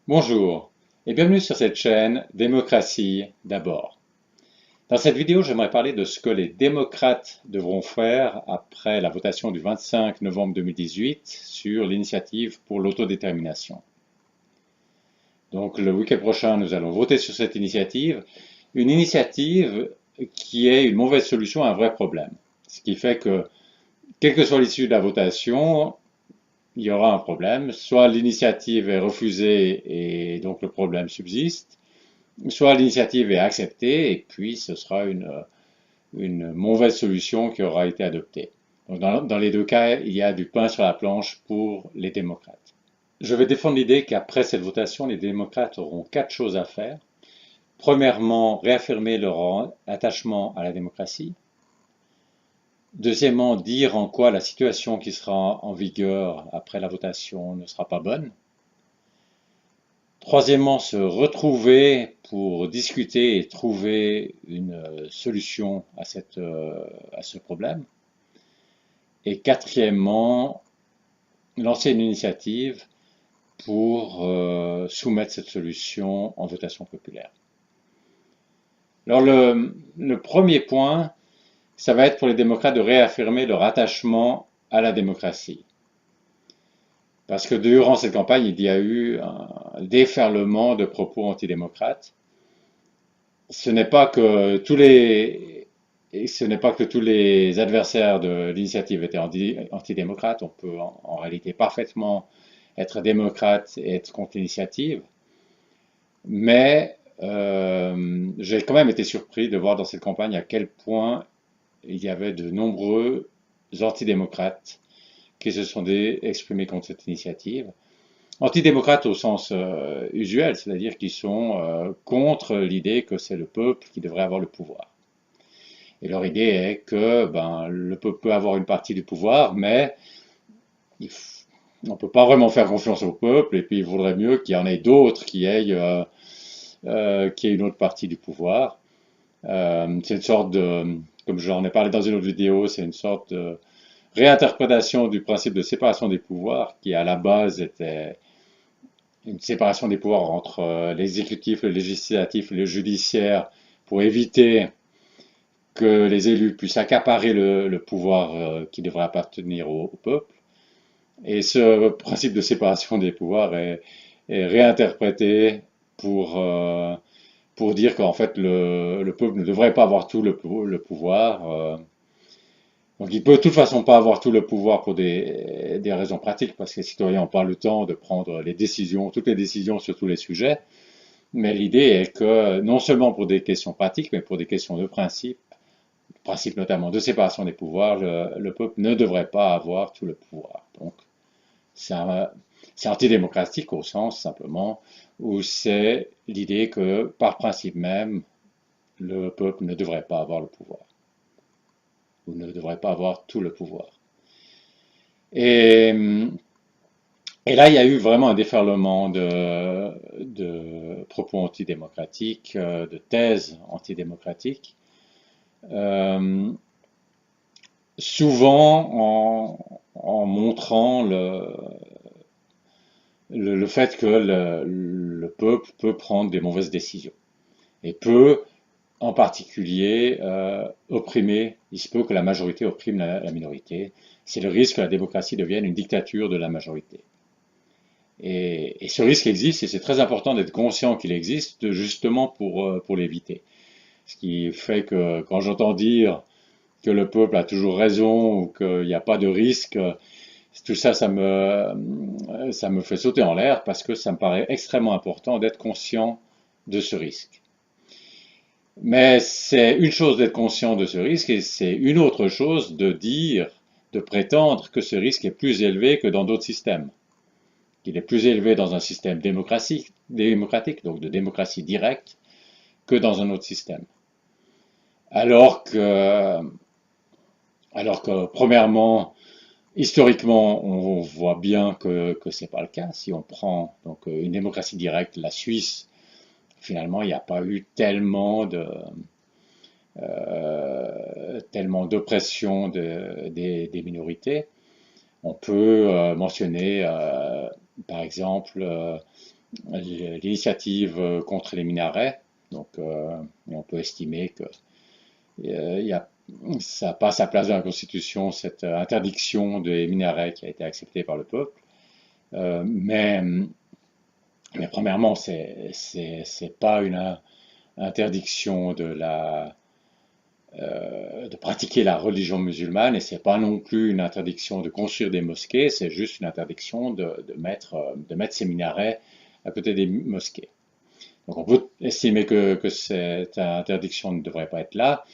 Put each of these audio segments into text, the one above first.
Bonjour et bienvenue sur cette chaîne Démocratie d'abord. Dans cette vidéo, j'aimerais parler de ce que les démocrates devront faire après la votation du 25 novembre 2018 sur l'initiative pour l'autodétermination. Donc le week-end prochain, nous allons voter sur cette initiative, une initiative qui est une mauvaise solution à un vrai problème. Ce qui fait que, quelle que soit l'issue de la votation, il y aura un problème. Soit l'initiative est refusée et donc le problème subsiste, soit l'initiative est acceptée et puis ce sera une mauvaise solution qui aura été adoptée. Donc dans les deux cas, il y a du pain sur la planche pour les démocrates. Je vais défendre l'idée qu'après cette votation, les démocrates auront quatre choses à faire. Premièrement, réaffirmer leur attachement à la démocratie. Deuxièmement, dire en quoi la situation qui sera en vigueur après la votation ne sera pas bonne. Troisièmement, se retrouver pour discuter et trouver une solution à ce problème. Et quatrièmement, lancer une initiative pour soumettre cette solution en votation populaire. Alors le premier point, ça va être pour les démocrates de réaffirmer leur attachement à la démocratie. Parce que durant cette campagne, il y a eu un déferlement de propos antidémocrates. Ce n'est pas que tous les adversaires de l'initiative étaient antidémocrates. On peut en réalité parfaitement être démocrate et être contre l'initiative. Mais j'ai quand même été surpris de voir dans cette campagne à quel point il y avait de nombreux antidémocrates qui se sont exprimés contre cette initiative. Antidémocrates au sens usuel, c'est-à-dire qu'ils sont contre l'idée que c'est le peuple qui devrait avoir le pouvoir. Et leur idée est que le peuple peut avoir une partie du pouvoir, mais on ne peut pas vraiment faire confiance au peuple, et puis il vaudrait mieux qu'il y en ait d'autres qui aient une autre partie du pouvoir. C'est une sorte de, comme j'en ai parlé dans une autre vidéo, c'est une sorte de réinterprétation du principe de séparation des pouvoirs, qui à la base était une séparation des pouvoirs entre l'exécutif, le législatif et le judiciaire pour éviter que les élus puissent accaparer le pouvoir qui devrait appartenir au peuple. Et ce principe de séparation des pouvoirs est réinterprété pour dire qu'en fait le peuple ne devrait pas avoir tout le pouvoir. Donc il peut de toute façon pas avoir tout le pouvoir pour des raisons pratiques, parce que les citoyens n'ont pas le temps de prendre les décisions, toutes les décisions sur tous les sujets. Mais l'idée est que non seulement pour des questions pratiques, mais pour des questions de principe notamment de séparation des pouvoirs, le peuple ne devrait pas avoir tout le pouvoir. Donc c'est antidémocratique au sens simplement où c'est l'idée que par principe même, le peuple ne devrait pas avoir le pouvoir, ou ne devrait pas avoir tout le pouvoir. Et, et là, il y a eu vraiment un déferlement de propos antidémocratiques, de thèses antidémocratiques, euh, souvent en montrant le fait que le peuple peut prendre des mauvaises décisions et peut en particulier opprimer, il se peut que la majorité opprime la minorité. C'est le risque que la démocratie devienne une dictature de la majorité. Et ce risque existe et c'est très important d'être conscient qu'il existe justement pour l'éviter. Ce qui fait que quand j'entends dire que le peuple a toujours raison ou qu'il n'y a pas de risque, tout ça, ça me fait sauter en l'air parce que ça me paraît extrêmement important d'être conscient de ce risque. Mais c'est une chose d'être conscient de ce risque et c'est une autre chose de dire, de prétendre que ce risque est plus élevé que dans d'autres systèmes. Qu'il est plus élevé dans un système démocratique, donc de démocratie directe, que dans un autre système. Alors que, alors que premièrement, historiquement, on voit bien que ce n'est pas le cas. Si on prend donc une démocratie directe, la Suisse, finalement, il n'y a pas eu tellement d'oppression des minorités. On peut mentionner, par exemple, l'initiative contre les minarets. Donc, on peut estimer que il y a, ça n'a pas sa place dans la Constitution, cette interdiction des minarets qui a été acceptée par le peuple. Euh, mais, mais premièrement, c'est pas une interdiction de pratiquer la religion musulmane et c'est pas non plus une interdiction de construire des mosquées, c'est juste une interdiction de mettre ces minarets à côté des mosquées. Donc on peut estimer que cette interdiction ne devrait pas être là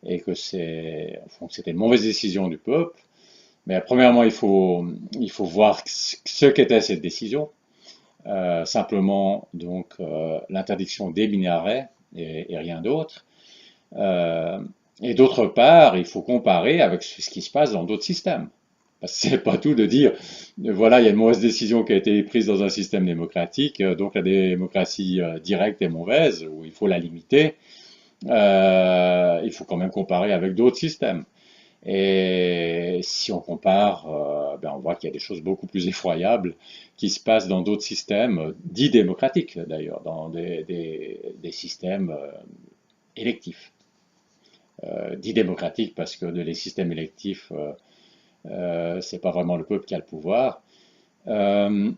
et que c'était une mauvaise décision du peuple. Mais premièrement, il faut voir ce qu'était cette décision. Simplement, donc, l'interdiction des minarets et rien d'autre. Euh, et d'autre part, il faut comparer avec ce qui se passe dans d'autres systèmes. Parce que c'est pas tout de dire, voilà, il y a une mauvaise décision qui a été prise dans un système démocratique, donc la démocratie directe est mauvaise, ou il faut la limiter. Il faut quand même comparer avec d'autres systèmes. Et si on compare, ben on voit qu'il y a des choses beaucoup plus effroyables qui se passent dans d'autres systèmes, dits démocratiques d'ailleurs, dans des systèmes électifs. Dits démocratiques parce que les systèmes électifs, c'est pas vraiment le peuple qui a le pouvoir. Euh,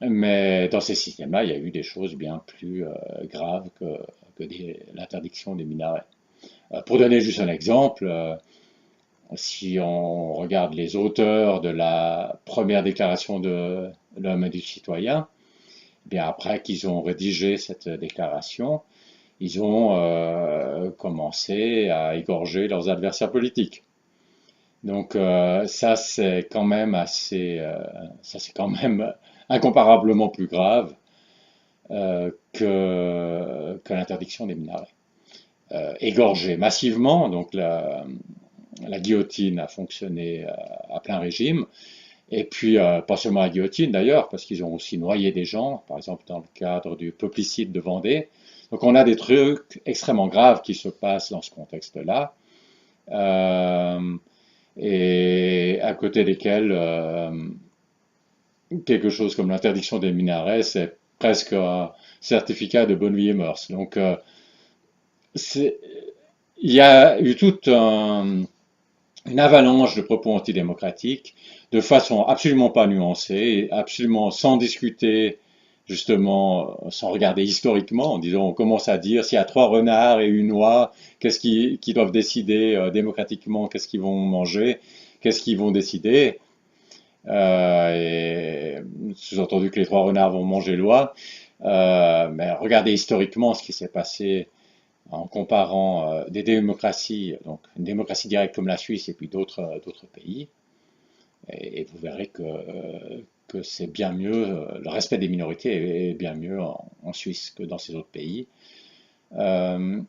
mais dans ces systèmes-là, il y a eu des choses bien plus graves que l'interdiction des minarets. Pour donner juste un exemple, si on regarde les auteurs de la première déclaration de l'homme et du citoyen, eh bien après qu'ils ont rédigé cette déclaration, ils ont commencé à égorger leurs adversaires politiques. Donc ça c'est quand même ça c'est quand même incomparablement plus grave que l'interdiction des minarets. Égorger massivement, donc la guillotine a fonctionné à plein régime, et puis pas seulement la guillotine d'ailleurs, parce qu'ils ont aussi noyé des gens, par exemple dans le cadre du peuplicide de Vendée. Donc on a des trucs extrêmement graves qui se passent dans ce contexte-là. Euh, et à côté desquels quelque chose comme l'interdiction des minarets, c'est presque un certificat de bonne vie et mœurs. Donc, il y a eu toute une avalanche de propos antidémocratiques de façon absolument pas nuancée, absolument sans discuter, justement, sans regarder historiquement, en disant, on commence à dire s'il y a trois renards et une oie, qui doivent décider démocratiquement, qu'est-ce qu'ils vont manger, qu'est-ce qu'ils vont décider. Et sous-entendu que les trois renards vont manger l'oie. Mais regardez historiquement ce qui s'est passé en comparant des démocraties, donc une démocratie directe comme la Suisse et puis d'autres pays, et vous verrez que c'est bien mieux, le respect des minorités est bien mieux en Suisse que dans ces autres pays. Euh,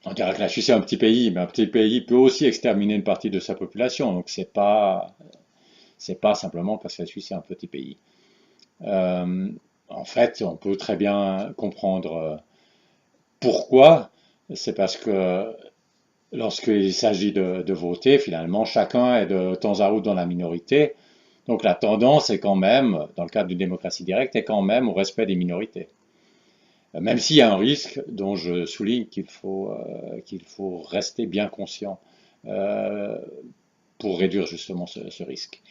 on dirait que la Suisse est un petit pays, mais un petit pays peut aussi exterminer une partie de sa population, donc c'est pas simplement parce que la Suisse est un petit pays. Euh, En fait, on peut très bien comprendre pourquoi. C'est parce que lorsqu'il s'agit de voter, finalement, chacun est de temps à autre dans la minorité. Donc la tendance est quand même, dans le cadre d'une démocratie directe, est quand même au respect des minorités. Même s'il y a un risque dont je souligne qu'il faut rester bien conscient euh, pour réduire justement ce risque.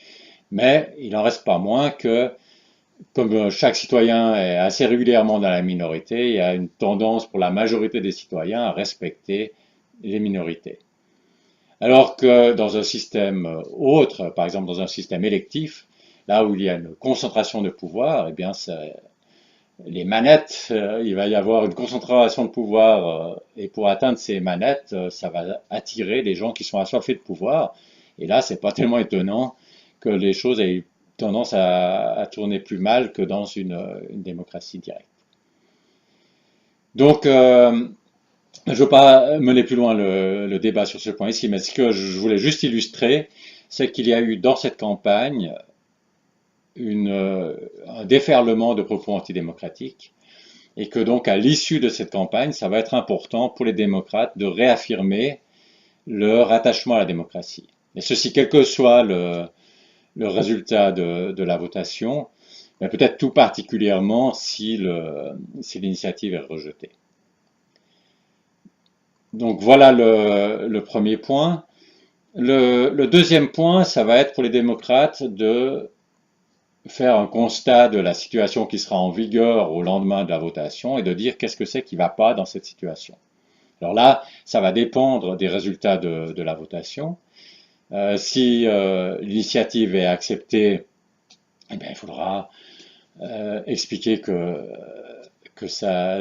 Mais il n'en reste pas moins que, comme chaque citoyen est assez régulièrement dans la minorité, il y a une tendance pour la majorité des citoyens à respecter les minorités. Alors que dans un système autre, par exemple dans un système électif, là où il y a une concentration de pouvoir, eh bien les manettes, il va y avoir une concentration de pouvoir, et pour atteindre ces manettes, ça va attirer les gens qui sont assoiffés de pouvoir. Et là, c'est pas tellement étonnant que les choses aient eu tendance à tourner plus mal que dans une démocratie directe. Donc, je ne veux pas mener plus loin le débat sur ce point ici, mais ce que je voulais juste illustrer, c'est qu'il y a eu dans cette campagne un déferlement de propos antidémocratiques et que donc à l'issue de cette campagne, ça va être important pour les démocrates de réaffirmer leur attachement à la démocratie. Et ceci, quel que soit le résultat de la votation, mais peut-être tout particulièrement si l'initiative est rejetée. Donc voilà le premier point. Le deuxième point, ça va être pour les démocrates de faire un constat de la situation qui sera en vigueur au lendemain de la votation et de dire qu'est-ce que c'est qui ne va pas dans cette situation. Alors là, ça va dépendre des résultats de la votation. Si l'initiative est acceptée, eh bien, il faudra expliquer que ça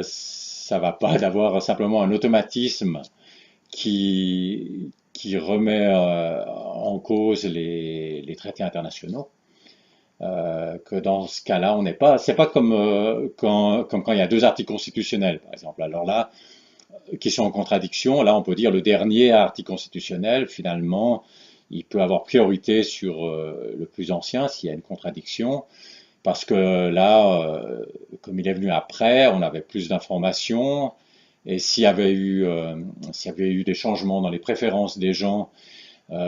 va pas d'avoir simplement un automatisme qui remet en cause les traités internationaux. Que dans ce cas-là, on n'est pas, c'est pas comme quand il y a deux articles constitutionnels, par exemple. Alors là, qui sont en contradiction, là, on peut dire le dernier article constitutionnel, finalement, il peut avoir priorité sur le plus ancien s'il y a une contradiction, parce que là, comme il est venu après, on avait plus d'informations, et s'il y avait eu des changements dans les préférences des gens,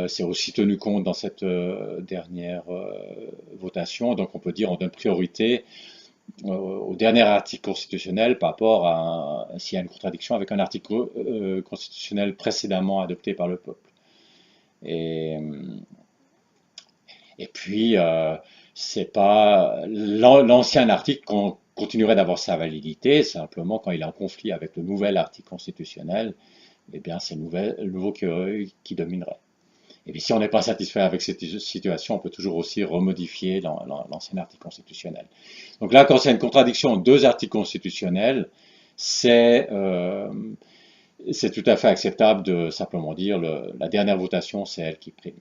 c'est aussi tenu compte dans cette dernière votation. Donc on peut dire on donne priorité au dernier article constitutionnel par rapport à s'il y a une contradiction avec un article constitutionnel précédemment adopté par le peuple. Et, et puis, c'est pas l'ancien article continuerait d'avoir sa validité, simplement quand il est en conflit avec le nouvel article constitutionnel, eh bien c'est le nouveau qui dominerait. Et puis si on n'est pas satisfait avec cette situation, on peut toujours aussi remodifier l'ancien article constitutionnel. Donc là, quand c'est une contradiction entre deux articles constitutionnels, c'est c'est tout à fait acceptable de simplement dire la dernière votation, c'est elle qui prime.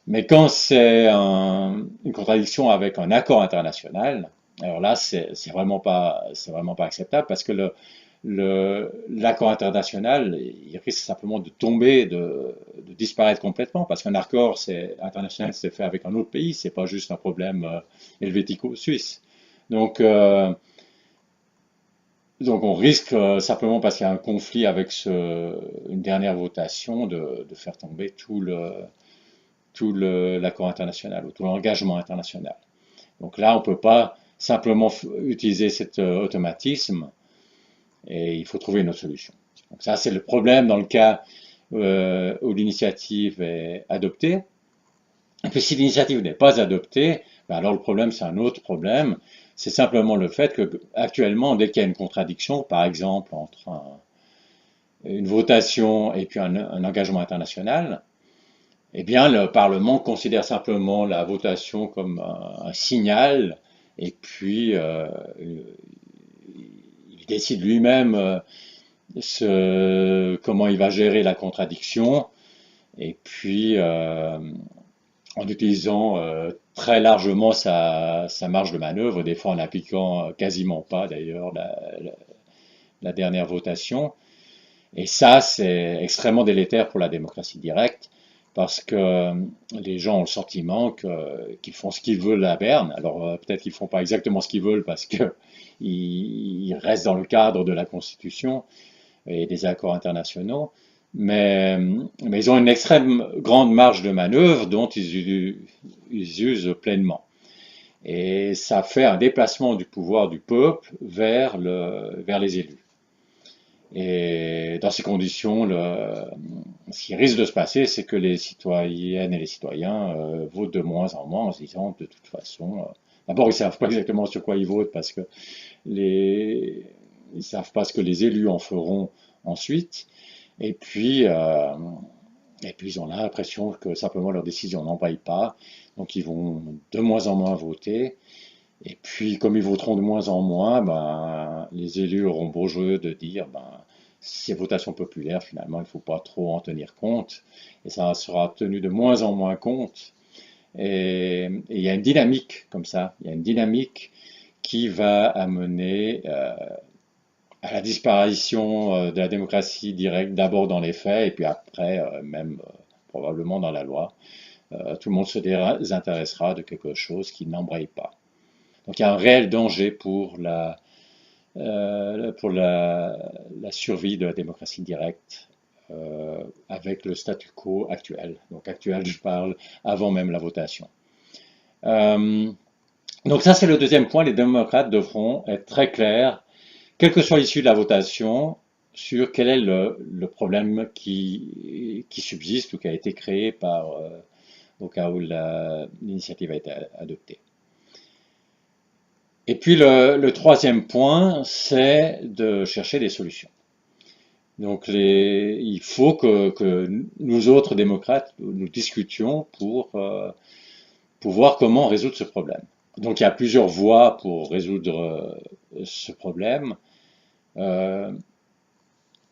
Mais quand c'est une contradiction avec un accord international, alors là, c'est vraiment pas acceptable parce que l'accord international, il risque simplement de tomber, de disparaître complètement, parce qu'un accord international, c'est fait avec un autre pays, c'est pas juste un problème helvético-suisse. Donc, donc on risque simplement parce qu'il y a un conflit avec une dernière votation de faire tomber l'accord international ou tout l'engagement international. Donc là, on peut pas simplement utiliser cet automatisme et il faut trouver une autre solution. Donc ça, c'est le problème dans le cas où l'initiative est adoptée. Et puis si l'initiative n'est pas adoptée, ben alors le problème, c'est un autre problème. C'est simplement le fait que actuellement, dès qu'il y a une contradiction, par exemple entre une votation et puis un engagement international, eh bien le Parlement considère simplement la votation comme un signal et puis il décide lui-même comment il va gérer la contradiction, et puis en utilisant très largement sa marge de manœuvre, des fois en appliquant quasiment pas d'ailleurs la dernière votation. Et ça, c'est extrêmement délétère pour la démocratie directe, parce que les gens ont le sentiment qu'ils font ce qu'ils veulent à Berne. Alors peut-être qu'ils font pas exactement ce qu'ils veulent parce qu'ils restent dans le cadre de la Constitution et des accords internationaux, mais ils ont une extrême grande marge de manœuvre dont ils usent pleinement. Et ça fait un déplacement du pouvoir du peuple vers les élus. Et dans ces conditions, ce qui risque de se passer, c'est que les citoyennes et les citoyens votent de moins en moins en se disant de toute façon, d'abord ils savent pas exactement sur quoi ils votent parce que ils savent pas ce que les élus en feront ensuite. Et puis, ils ont l'impression que simplement leurs décisions n'envahissent pas, donc ils vont de moins en moins voter. Et puis, comme ils voteront de moins en moins, ben, les élus auront beau jeu de dire, ben, ces votations populaires, finalement, il ne faut pas trop en tenir compte, et ça sera tenu de moins en moins compte. Et il y a une dynamique comme ça, il y a une dynamique qui va amener à la disparition de la démocratie directe, d'abord dans les faits, et puis après, même probablement dans la loi. Tout le monde se désintéressera de quelque chose qui n'embraye pas. Donc il y a un réel danger pour la survie de la démocratie directe avec le statu quo actuel. Donc actuel, je parle avant même la votation. Euh, Donc ça, c'est le deuxième point. Les démocrates devront être très clairs, quelle que soit l'issue de la votation, sur quel est le problème qui subsiste ou qui a été créé au cas où l'initiative a été adoptée. Et puis le troisième point, c'est de chercher des solutions. Donc il faut que nous autres démocrates, nous discutions pour voir comment résoudre ce problème. Donc il y a plusieurs voies pour résoudre ce problème. Euh,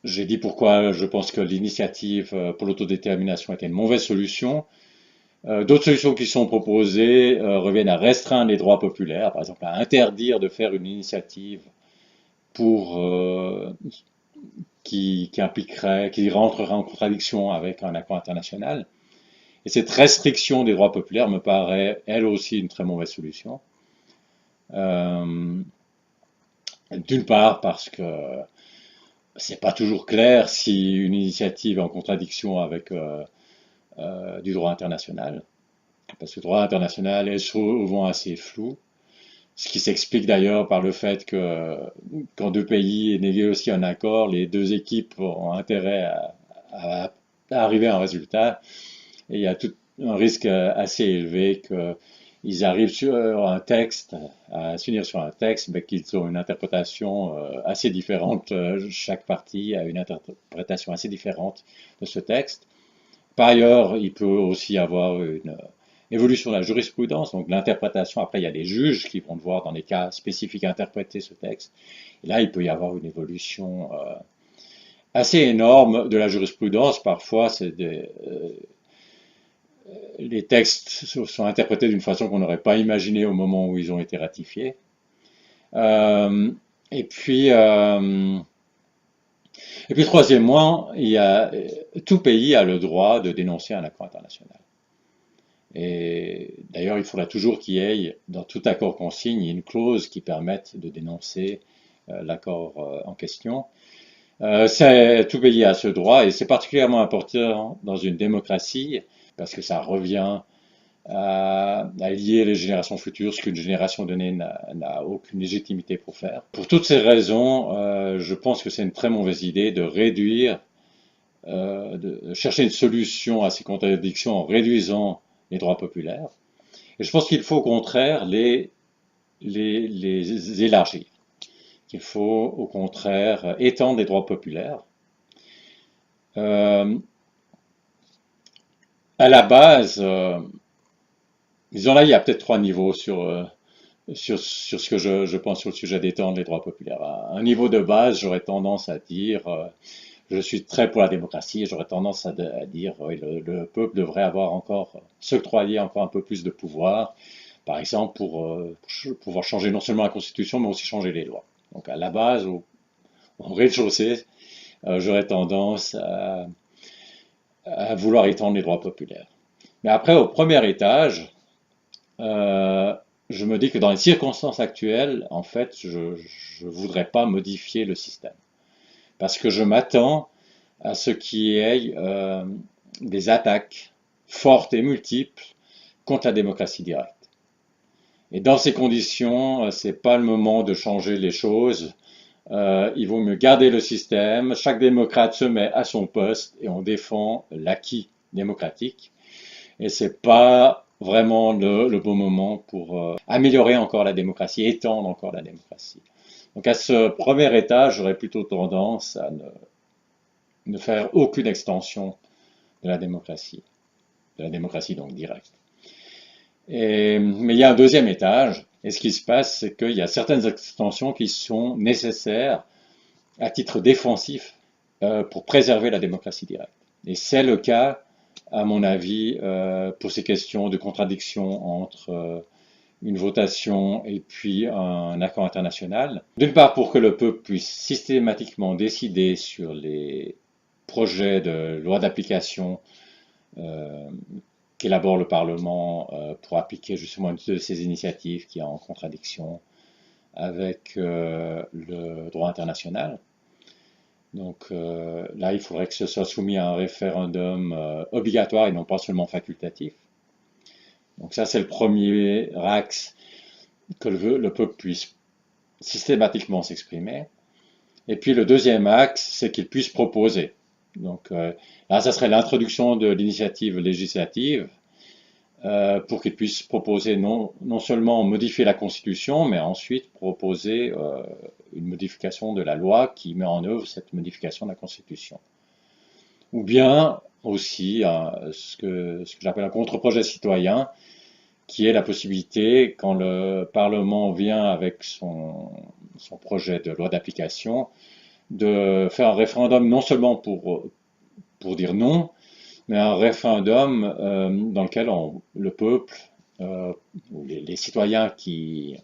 j'ai dit pourquoi je pense que l'initiative pour l'autodétermination était une mauvaise solution. D'autres solutions qui sont proposées reviennent à restreindre les droits populaires, par exemple à interdire de faire une initiative pour qui rentrerait en contradiction avec un accord international. Et cette restriction des droits populaires me paraît, elle aussi, une très mauvaise solution. Euh, D'une part parce que c'est pas toujours clair si une initiative est en contradiction avec du droit international, parce que le droit international est souvent assez flou, ce qui s'explique d'ailleurs par le fait que quand deux pays négocient un accord, les deux équipes ont intérêt à arriver à un résultat, et il y a tout un risque assez élevé qu'ils arrivent sur un texte, à s'unir sur un texte, mais qu'ils ont une interprétation assez différente. Chaque partie a une interprétation assez différente de ce texte. Par ailleurs, il peut aussi y avoir une évolution de la jurisprudence, donc l'interprétation. Après, il y a des juges qui vont devoir, dans des cas spécifiques, interpréter ce texte. Et là, il peut y avoir une évolution assez énorme de la jurisprudence. Parfois, les textes sont interprétés d'une façon qu'on n'aurait pas imaginée au moment où ils ont été ratifiés. Euh, et puis, euh, et puis, troisièmement, tout pays a le droit de dénoncer un accord international. Et d'ailleurs, il faudra toujours qu'il y ait, dans tout accord qu'on signe, une clause qui permette de dénoncer l'accord en question. Tout pays a ce droit et c'est particulièrement important dans une démocratie parce que ça revient à lier les générations futures, ce qu'une génération donnée n'a aucune légitimité pour faire. Pour toutes ces raisons, je pense que c'est une très mauvaise idée de réduire, de chercher une solution à ces contradictions en réduisant les droits populaires. Et je pense qu'il faut au contraire les élargir, qu'il faut au contraire étendre les droits populaires. Euh, à la base, disons là, il y a peut-être trois niveaux sur ce que je pense sur le sujet d'étendre les droits populaires. À un niveau de base, j'aurais tendance à dire, je suis très pour la démocratie, et j'aurais tendance à dire, oui, le peuple devrait avoir encore, s'octroyer encore un peu plus de pouvoir, par exemple pour pouvoir changer non seulement la Constitution, mais aussi changer les lois. Donc à la base, au rez-de-chaussée, j'aurais tendance à vouloir étendre les droits populaires. Mais après, au premier étage, euh, je me dis que dans les circonstances actuelles, en fait, je ne voudrais pas modifier le système. Parce que je m'attends à ce qu'il y ait des attaques fortes et multiples contre la démocratie directe. Et dans ces conditions, c'est pas le moment de changer les choses. Il vaut mieux garder le système. Chaque démocrate se met à son poste et on défend l'acquis démocratique. Et c'est pas vraiment le bon moment pour améliorer encore la démocratie, étendre encore la démocratie. Donc à ce premier étage, j'aurais plutôt tendance à ne faire aucune extension de la démocratie donc directe. Mais il y a un deuxième étage, et ce qui se passe, c'est qu'il y a certaines extensions qui sont nécessaires à titre défensif pour préserver la démocratie directe. Et c'est le cas, à mon avis, pour ces questions de contradiction entre une votation et puis un accord international. D'une part, pour que le peuple puisse systématiquement décider sur les projets de loi d'application euh, qu'élabore le Parlement pour appliquer justement une de ces initiatives qui est en contradiction avec le droit international. Donc là, il faudrait que ce soit soumis à un référendum obligatoire et non pas seulement facultatif. Donc ça, c'est le premier axe. que le peuple puisse systématiquement s'exprimer. Et puis le deuxième axe, c'est qu'il puisse proposer. Donc là, ça serait l'introduction de l'initiative législative pour qu'il puisse proposer non seulement modifier la Constitution, mais ensuite proposer une modification de la loi qui met en œuvre cette modification de la Constitution. Ou bien aussi ce que j'appelle un contre-projet citoyen, qui est la possibilité, quand le Parlement vient avec son projet de loi d'application, de faire un référendum non seulement pour dire non, mais un référendum dans lequel le peuple, ou les citoyens qui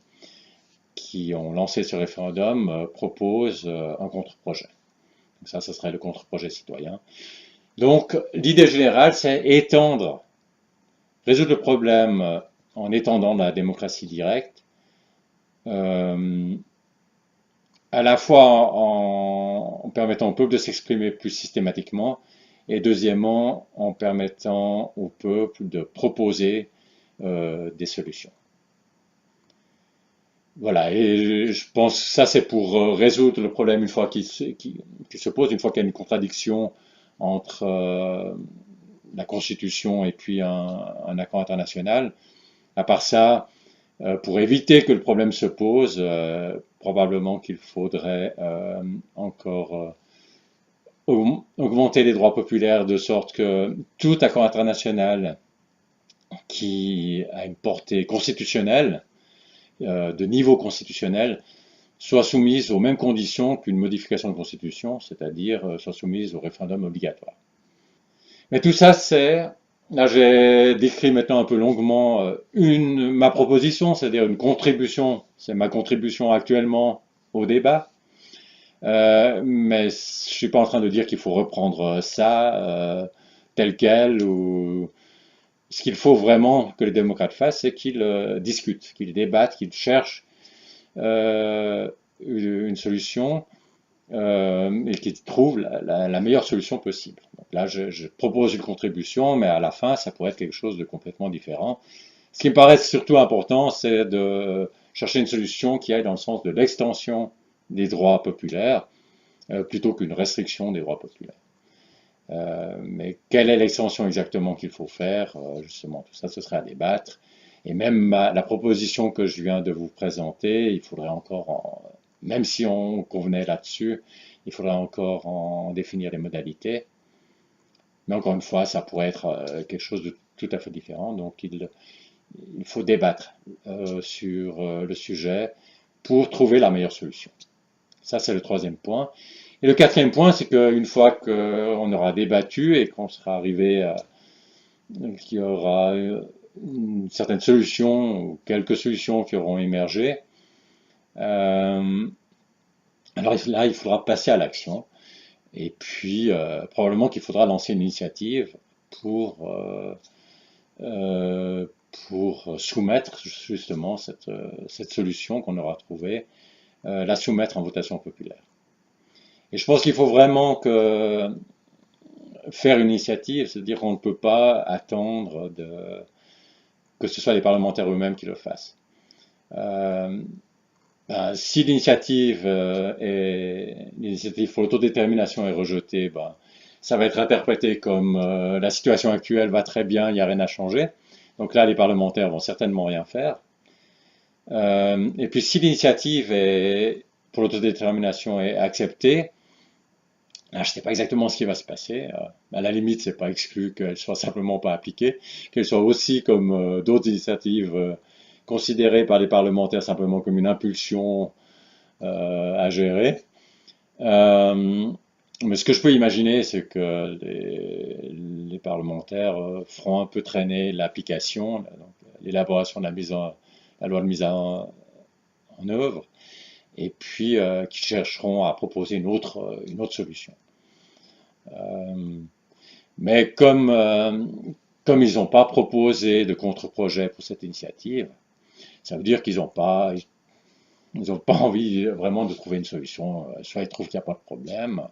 ont lancé ce référendum proposent un contre-projet. Donc ça, ce serait le contre-projet citoyen. Donc l'idée générale, c'est résoudre le problème en étendant la démocratie directe, euh, à la fois en permettant au peuple de s'exprimer plus systématiquement, et deuxièmement en permettant au peuple de proposer des solutions. Voilà, et je pense que ça c'est pour résoudre le problème une fois qu'il se pose, une fois qu'il y a une contradiction entre la Constitution et puis un accord international. À part ça, pour éviter que le problème se pose, probablement qu'il faudrait encore augmenter les droits populaires de sorte que tout accord international qui a une portée constitutionnelle, de niveau constitutionnel, soit soumise aux mêmes conditions qu'une modification de constitution, c'est-à-dire soit soumise au référendum obligatoire. Mais tout ça, là j'ai décrit maintenant un peu longuement ma proposition, c'est-à-dire une contribution, c'est ma contribution actuellement au débat. Mais je suis pas en train de dire qu'il faut reprendre ça tel quel, ou ce qu'il faut vraiment que les démocrates fassent, c'est qu'ils discutent, qu'ils débattent, qu'ils cherchent une solution et qu'ils trouvent la meilleure solution possible. Donc là, je propose une contribution, mais à la fin, ça pourrait être quelque chose de complètement différent. Ce qui me paraît surtout important, c'est de chercher une solution qui aille dans le sens de l'extension des droits populaires plutôt qu'une restriction des droits populaires. Mais quelle est l'extension exactement qu'il faut faire? Justement, tout ça, ce serait à débattre. Et même la proposition que je viens de vous présenter, il faudrait encore, même si on convenait là-dessus, il faudrait encore en définir les modalités. Mais encore une fois, ça pourrait être quelque chose de tout à fait différent. Donc, il faut débattre sur le sujet pour trouver la meilleure solution. Ça, c'est le troisième point. Et le quatrième point, c'est qu'une fois qu'on aura débattu et qu'on sera arrivé à qu'il y aura une certaine solution ou quelques solutions qui auront émergé, alors là, il faudra passer à l'action. Et puis, probablement qu'il faudra lancer une initiative pour, pour soumettre justement cette solution qu'on aura trouvée, la soumettre en votation populaire. Et je pense qu'il faut vraiment faire une initiative, c'est-à-dire qu'on ne peut pas attendre que ce soit les parlementaires eux-mêmes qui le fassent. Si l'initiative pour l'autodétermination est rejetée, ça va être interprété comme la situation actuelle va très bien, il n'y a rien à changer. Donc là, les parlementaires vont certainement rien faire. Et puis si l'initiative pour l'autodétermination est acceptée, je ne sais pas exactement ce qui va se passer. À la limite, c'est pas exclu qu'elle soit simplement pas appliquée, qu'elle soit aussi comme d'autres initiatives considérées par les parlementaires simplement comme une impulsion à gérer. Mais ce que je peux imaginer, c'est que les parlementaires feront un peu traîner l'application, l'élaboration de la loi de mise en œuvre, et puis qui chercheront à proposer une autre solution. Mais comme ils n'ont pas proposé de contre-projet pour cette initiative, ça veut dire qu'ils n'ont pas envie vraiment de trouver une solution. Soit ils trouvent qu'il n'y a pas de problème.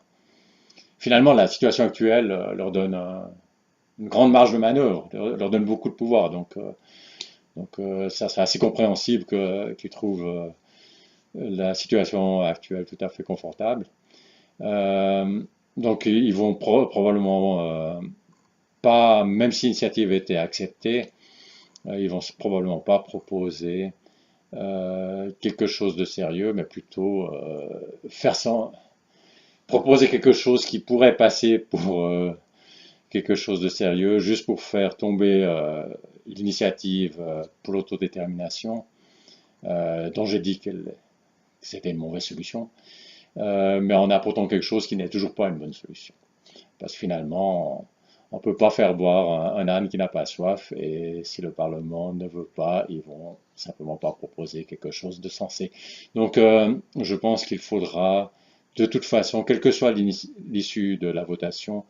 Finalement, la situation actuelle leur donne une grande marge de manœuvre, leur donne beaucoup de pouvoir. Donc, Donc ça c'est assez compréhensible que tu trouves la situation actuelle tout à fait confortable. Euh, donc ils vont probablement pas, même si l'initiative a été acceptée, ils vont probablement pas proposer quelque chose de sérieux, mais plutôt faire sans, proposer quelque chose qui pourrait passer pour quelque chose de sérieux, juste pour faire tomber l'initiative pour l'autodétermination, dont j'ai dit que c'était une mauvaise solution, mais en apportant quelque chose qui n'est toujours pas une bonne solution. Parce que finalement, on ne peut pas faire boire un âne qui n'a pas soif, et si le Parlement ne veut pas, ils vont simplement pas proposer quelque chose de sensé. Donc, je pense qu'il faudra, de toute façon, quelle que soit l'issue de la votation,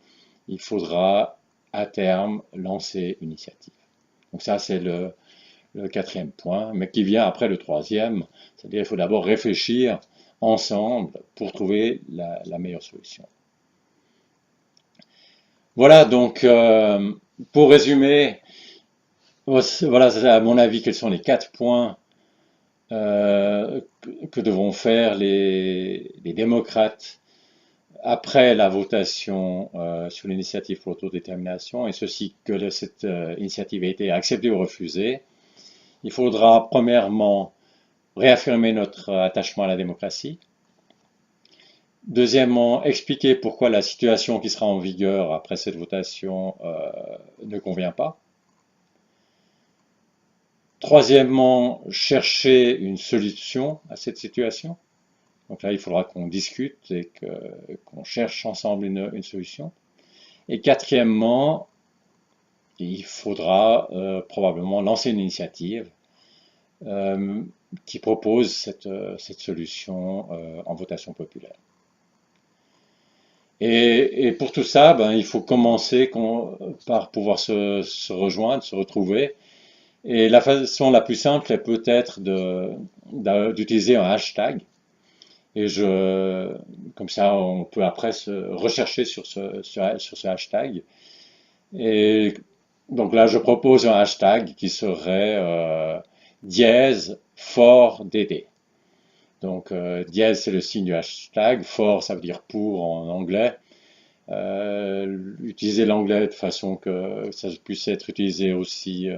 il faudra à terme lancer une initiative. Donc ça, c'est le quatrième point, mais qui vient après le troisième, c'est-à-dire qu'il faut d'abord réfléchir ensemble pour trouver la meilleure solution. Voilà, donc pour résumer, voilà à mon avis quels sont les 4 points que devront faire les démocrates après la votation sur l'initiative pour l'autodétermination, et ceci que cette initiative a été acceptée ou refusée. Il faudra premièrement réaffirmer notre attachement à la démocratie. Deuxièmement, expliquer pourquoi la situation qui sera en vigueur après cette votation ne convient pas. Troisièmement, chercher une solution à cette situation. Donc là, il faudra qu'on discute et qu'on cherche ensemble une solution. Et quatrièmement, il faudra probablement lancer une initiative qui propose cette solution en votation populaire. Et pour tout ça, ben, il faut commencer par pouvoir se rejoindre, se retrouver. Et la façon la plus simple est peut-être d'utiliser un hashtag. Et comme ça, on peut après se rechercher sur ce hashtag. Et donc là, je propose un hashtag qui serait dièse for DD. Donc dièse, c'est le signe du hashtag. For, ça veut dire pour en anglais. Utiliser l'anglais de façon que ça puisse être utilisé aussi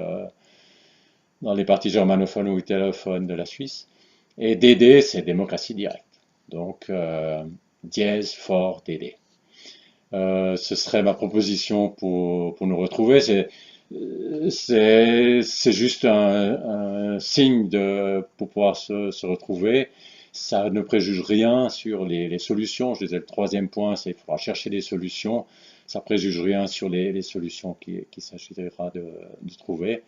dans les parties germanophones ou italiophones de la Suisse. Et DD, c'est démocratie directe. Donc, dièse for DD. Ce serait ma proposition pour nous retrouver. C'est juste un signe pour pouvoir se retrouver. Ça ne préjuge rien sur les solutions. Je disais, le troisième point, c'est qu'il faudra chercher des solutions. Ça préjuge rien sur les solutions qu'il s'agira de trouver.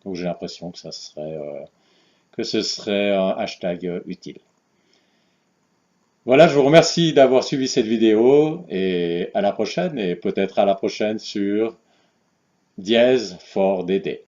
Donc j'ai l'impression que ce serait un hashtag utile. Voilà, je vous remercie d'avoir suivi cette vidéo et à la prochaine, et peut-être à la prochaine sur dièse for DD.